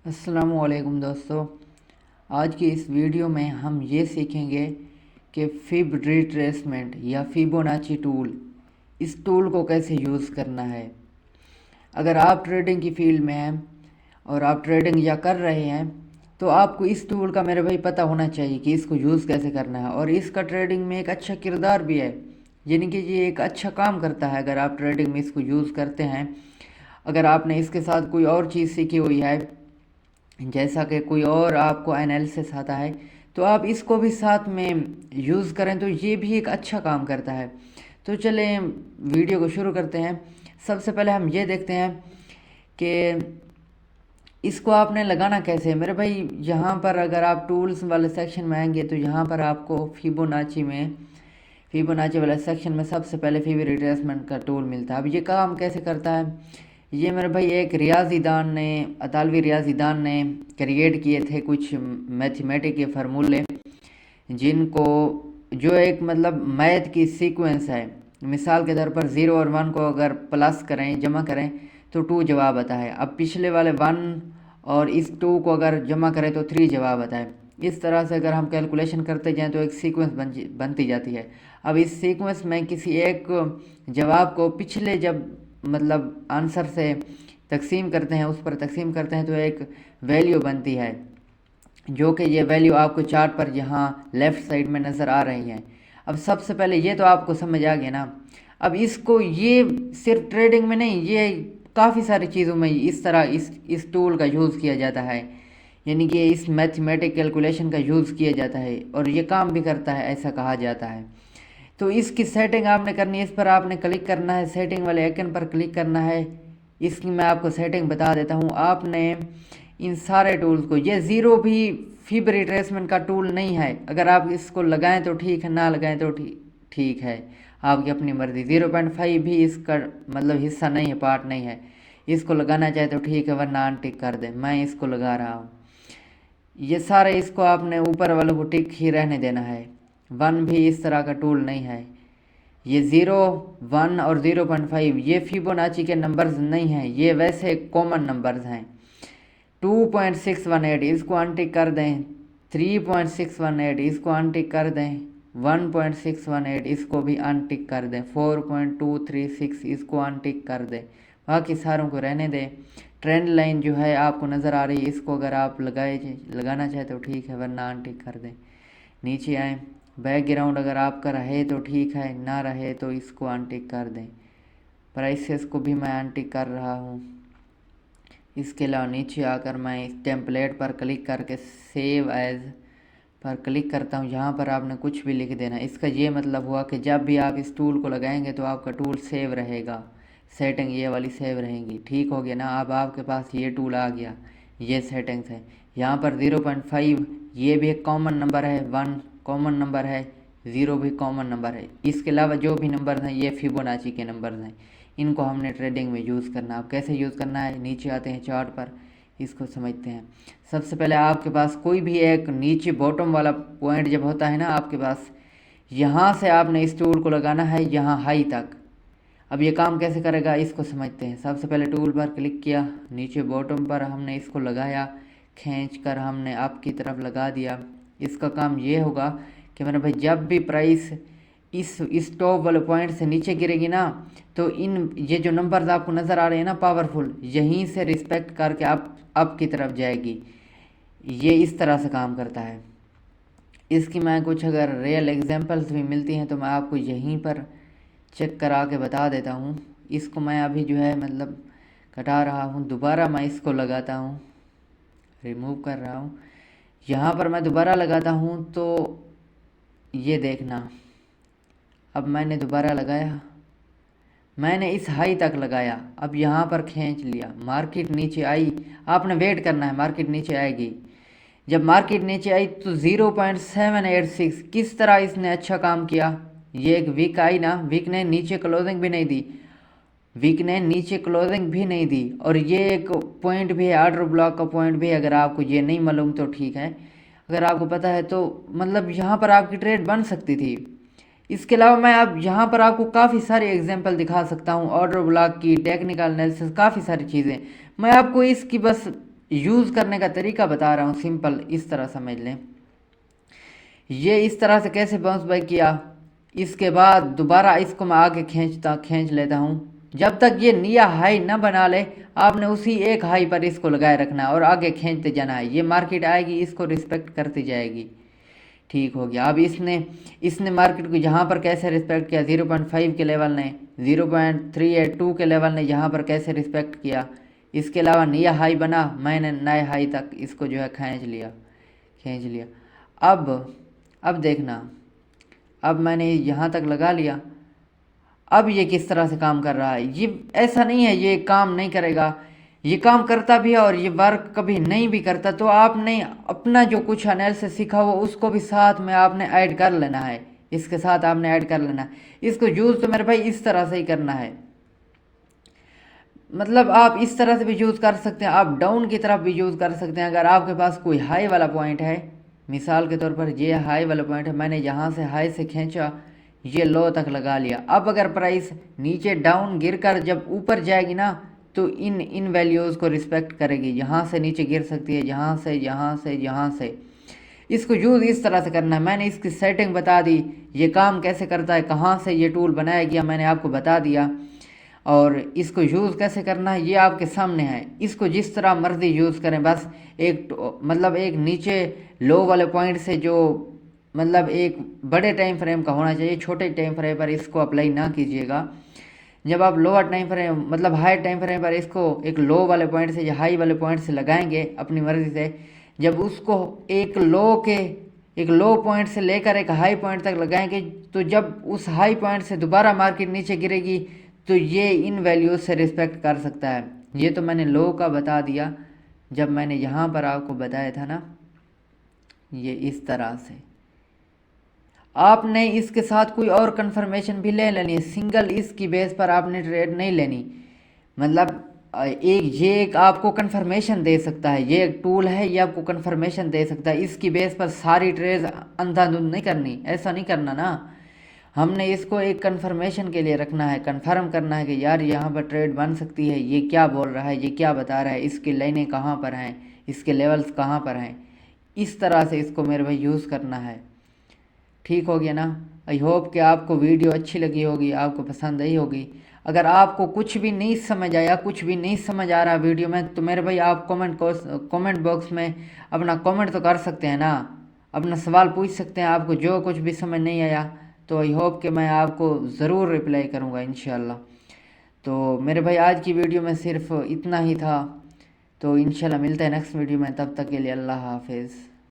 अस्सलामुअलैकुम दोस्तों। आज की इस वीडियो में हम ये सीखेंगे कि फिब रिट्रेसमेंट या फिबोनाची टूल, इस टूल को कैसे यूज़ करना है। अगर आप ट्रेडिंग की फील्ड में हैं और आप ट्रेडिंग या कर रहे हैं तो आपको इस टूल का मेरे भाई पता होना चाहिए कि इसको यूज़ कैसे करना है। और इसका ट्रेडिंग में एक अच्छा किरदार भी है, यानी कि ये एक अच्छा काम करता है अगर आप ट्रेडिंग में इसको यूज़ करते हैं। अगर आपने इसके साथ कोई और चीज़ सीखी हुई है, जैसा कि कोई और आपको एनालिसिस आता है, तो आप इसको भी साथ में यूज़ करें तो ये भी एक अच्छा काम करता है। तो चलें वीडियो को शुरू करते हैं। सबसे पहले हम ये देखते हैं कि इसको आपने लगाना कैसे है। मेरे भाई यहाँ पर अगर आप टूल्स वाले सेक्शन में आएंगे तो यहाँ पर आपको फिबोनाची वाले सेक्शन में सबसे पहले फिबो रिट्रेसमेंट का टूल मिलता है। अब ये काम कैसे करता है, ये मेरे भाई एक रियाजीदान ने, अतालवी रियाजीदान ने क्रिएट किए थे कुछ मैथमेटिक के फार्मूले, जिनको जो एक मतलब मैथ की सीक्वेंस है। मिसाल के तौर पर 0 और 1 को अगर प्लस करें, जमा करें तो 2 जवाब आता है। अब पिछले वाले 1 और इस 2 को अगर जमा करें तो 3 जवाब आता है। इस तरह से अगर हम कैलकुलेशन करते जाएं तो एक सीक्वेंस बनती जाती है। अब इस सीक्वेंस में किसी एक जवाब को पिछले जब मतलब आंसर से तकसीम करते हैं, उस पर तकसीम करते हैं तो एक वैल्यू बनती है, जो कि ये वैल्यू आपको चार्ट पर यहाँ लेफ़्ट साइड में नज़र आ रही है। अब सबसे पहले ये तो आपको समझ आ गया ना। अब इसको ये सिर्फ ट्रेडिंग में नहीं, ये काफ़ी सारी चीज़ों में इस तरह इस टूल का यूज़ किया जाता है, यानी कि इस मैथमेटिक कैलकुलेशन का यूज़ किया जाता है और ये काम भी करता है, ऐसा कहा जाता है। तो इसकी सेटिंग आपने करनी है, इस पर आपने क्लिक करना है, सेटिंग वाले आइकन पर क्लिक करना है। इसकी मैं आपको सेटिंग बता देता हूँ। आपने इन सारे टूल्स को, ये ज़ीरो भी फिब रिट्रेसमेंट का टूल नहीं है। अगर आप इसको लगाएं तो ठीक है, ना लगाएं तो ठीक है, आपकी अपनी मर्ज़ी। 0.5 भी इसका मतलब हिस्सा नहीं है, पार्ट नहीं है। इसको लगाना चाहे तो ठीक है, वरना अनटिक कर दें। मैं इसको लगा रहा हूँ। ये सारे इसको आपने ऊपर वालों को टिक ही रहने देना है। 1 भी इस तरह का टूल नहीं है। ये 0, 1 और 0.5 ये फिबोनाची के नंबर्स नहीं हैं, ये वैसे कॉमन नंबर्स हैं। 2.618 इसको अनटिक कर दें, 3.618 इसको अनटिक कर दें, 1.618 इसको भी अनटिक कर दें, 4.236 इसको अनटिक कर दें, बाकी सारों को रहने दें। ट्रेंड लाइन जो है आपको नज़र आ रही है, इसको अगर आप लगाना चाहे तो ठीक है, वरना अनटिक कर दें। नीचे आए, बैकग्राउंड अगर आपका रहे तो ठीक है, ना रहे तो इसको अनटिक कर दें। प्राइसेस को भी मैं अनटिक कर रहा हूँ। इसके अलावा नीचे आकर मैं इस टेम्पलेट पर क्लिक करके सेव एज़ पर क्लिक करता हूँ। यहाँ पर आपने कुछ भी लिख देना। इसका ये मतलब हुआ कि जब भी आप इस टूल को लगाएंगे तो आपका टूल सेव रहेगा, सेटिंग ये वाली सेव रहेंगी। ठीक हो गया ना। अब आपके पास ये टूल आ गया, ये सेटिंग्स है। यहाँ पर 0.5 ये भी एक कॉमन नंबर है, 1 कॉमन नंबर है, 0 भी कॉमन नंबर है। इसके अलावा जो भी नंबर हैं ये फिबोनाची के नंबर्स हैं, इनको हमने ट्रेडिंग में यूज़ करना। अब कैसे यूज़ करना है, नीचे आते हैं चार्ट पर, इसको समझते हैं। सबसे पहले आपके पास कोई भी एक नीचे बॉटम वाला पॉइंट जब होता है ना आपके पास, यहाँ से आपने इस टूल को लगाना है यहाँ हाई तक। अब ये काम कैसे करेगा इसको समझते हैं। सबसे पहले टूल पर क्लिक किया, नीचे बॉटम पर हमने इसको लगाया, खींच कर हमने अप की तरफ लगा दिया। इसका काम ये होगा कि मेरे भाई जब भी प्राइस इस टॉप वाले पॉइंट से नीचे गिरेगी ना, तो ये जो नंबर्स आपको नज़र आ रहे हैं ना पावरफुल, यहीं से रिस्पेक्ट करके अप की तरफ जाएगी। ये इस तरह से काम करता है। इसकी मैं कुछ अगर रियल एग्जांपल्स भी मिलती हैं तो मैं आपको यहीं पर चेक करा के बता देता हूँ। इसको मैं अभी जो है मतलब कटा रहा हूँ, दोबारा मैं इसको लगाता हूँ, रिमूव कर रहा हूँ। यहाँ पर मैं दोबारा लगाता हूँ तो ये देखना, अब मैंने दोबारा लगाया, मैंने इस हाई तक लगाया, अब यहाँ पर खींच लिया, मार्केट नीचे आई। आपने वेट करना है, मार्केट नीचे आएगी। जब मार्केट नीचे आई तो 0.786 किस तरह इसने अच्छा काम किया। ये एक वीक आई ना, वीक ने नीचे क्लोजिंग भी नहीं दी, वीक ने नीचे क्लोजिंग भी नहीं दी। और ये एक पॉइंट भी है, ऑर्डर ब्लॉक का पॉइंट भी है। अगर आपको ये नहीं मालूम तो ठीक है, अगर आपको पता है तो मतलब यहाँ पर आपकी ट्रेड बन सकती थी। इसके अलावा मैं अब यहाँ पर आपको काफ़ी सारे एग्जांपल दिखा सकता हूँ, ऑर्डर ब्लॉक की, टेक्निकल एनालिसिस, काफ़ी सारी चीज़ें। मैं आपको इसकी बस यूज़ करने का तरीका बता रहा हूँ, सिंपल इस तरह समझ लें। ये इस तरह से कैसे बाउंस बैक किया, इसके बाद दोबारा इसको मैं आगे खींच लेता हूँ। जब तक ये नया हाई ना बना ले आपने उसी एक हाई पर इसको लगाए रखना है और आगे खींचते जाना है। ये मार्केट आएगी, इसको रिस्पेक्ट करती जाएगी। ठीक हो गया। अब इसने मार्केट को यहाँ पर कैसे रिस्पेक्ट किया, 0.5 के लेवल ने, 0.382 के लेवल ने यहाँ पर कैसे रिस्पेक्ट किया। इसके अलावा नया हाई बना, मैंने नए हाई तक इसको जो है खींच लिया। अब देखना, अब मैंने यहाँ तक लगा लिया। अब ये किस तरह से काम कर रहा है, ये ऐसा नहीं है ये काम नहीं करेगा, ये काम करता भी है और ये वर्क कभी नहीं भी करता। तो आपने अपना जो कुछ एनालिसिस सीखा हो उसको भी साथ में आपने ऐड कर लेना है, इसके साथ आपने ऐड कर लेना है। इसको यूज़ तो मेरे भाई इस तरह से ही करना है, मतलब आप इस तरह से भी यूज़ कर सकते हैं, आप डाउन की तरफ भी यूज़ कर सकते हैं। अगर आपके पास कोई हाई वाला पॉइंट है, मिसाल के तौर पर ये हाई वाला पॉइंट है, मैंने यहाँ से हाई से खींचा, ये लो तक लगा लिया। अब अगर प्राइस नीचे डाउन गिरकर जब ऊपर जाएगी ना तो इन वैल्यूज़ को रिस्पेक्ट करेगी। यहाँ से नीचे गिर सकती है, यहाँ से। इसको यूज़ इस तरह से करना है। मैंने इसकी सेटिंग बता दी, ये काम कैसे करता है, कहाँ से ये टूल बनाया गया मैंने आपको बता दिया, और इसको यूज़ कैसे करना है ये आपके सामने है। इसको जिस तरह मर्जी यूज़ करें, बस मतलब एक नीचे लो वाले पॉइंट से जो मतलब एक बड़े टाइम फ्रेम का होना चाहिए, छोटे टाइम फ्रेम पर इसको अप्लाई ना कीजिएगा। जब आप लोअर टाइम फ्रेम मतलब हाई टाइम फ्रेम पर इसको एक लो वाले पॉइंट से या हाई वाले पॉइंट से लगाएंगे अपनी मर्ज़ी से, जब उसको एक लो पॉइंट से लेकर एक हाई पॉइंट तक लगाएंगे, तो जब उस हाई पॉइंट से दोबारा मार्केट नीचे गिरेगी तो ये इन वैल्यूज़ से रिस्पेक्ट कर सकता है। ये तो मैंने लो का बता दिया जब मैंने यहाँ पर आपको बताया था ना, ये इस तरह से। आपने इसके साथ कोई और कंफर्मेशन भी ले लेनी है, सिंगल इसकी बेस पर आपने ट्रेड नहीं लेनी। मतलब एक आपको कंफर्मेशन दे सकता है, ये एक टूल है, ये आपको कंफर्मेशन दे सकता है। इसकी बेस पर सारी ट्रेड अंधाधुंध नहीं करनी, ऐसा नहीं करना ना। हमने इसको एक कंफर्मेशन के लिए रखना है, कंफर्म करना है कि यार यहाँ पर ट्रेड बन सकती है, ये क्या बोल रहा है, ये क्या बता रहा है, इसकी लाइनें कहाँ पर हैं, इसके लेवल्स कहाँ पर हैं। इस तरह से इसको मेरे भाई यूज़ करना है। ठीक हो गया ना। आई होप कि आपको वीडियो अच्छी लगी होगी, आपको पसंद आई होगी। अगर आपको कुछ भी नहीं समझ आया, कुछ भी नहीं समझ आ रहा वीडियो में, तो मेरे भाई आप कमेंट बॉक्स में अपना कमेंट तो कर सकते हैं ना, अपना सवाल पूछ सकते हैं। आपको जो कुछ भी समझ नहीं आया तो आई होप कि मैं आपको ज़रूर रिप्लाई करूँगा इंशाल्लाह। तो मेरे भाई आज की वीडियो में सिर्फ इतना ही था, तो इंशाल्लाह मिलते हैं नेक्स्ट वीडियो में। तब तक के लिए अल्लाह हाफिज़।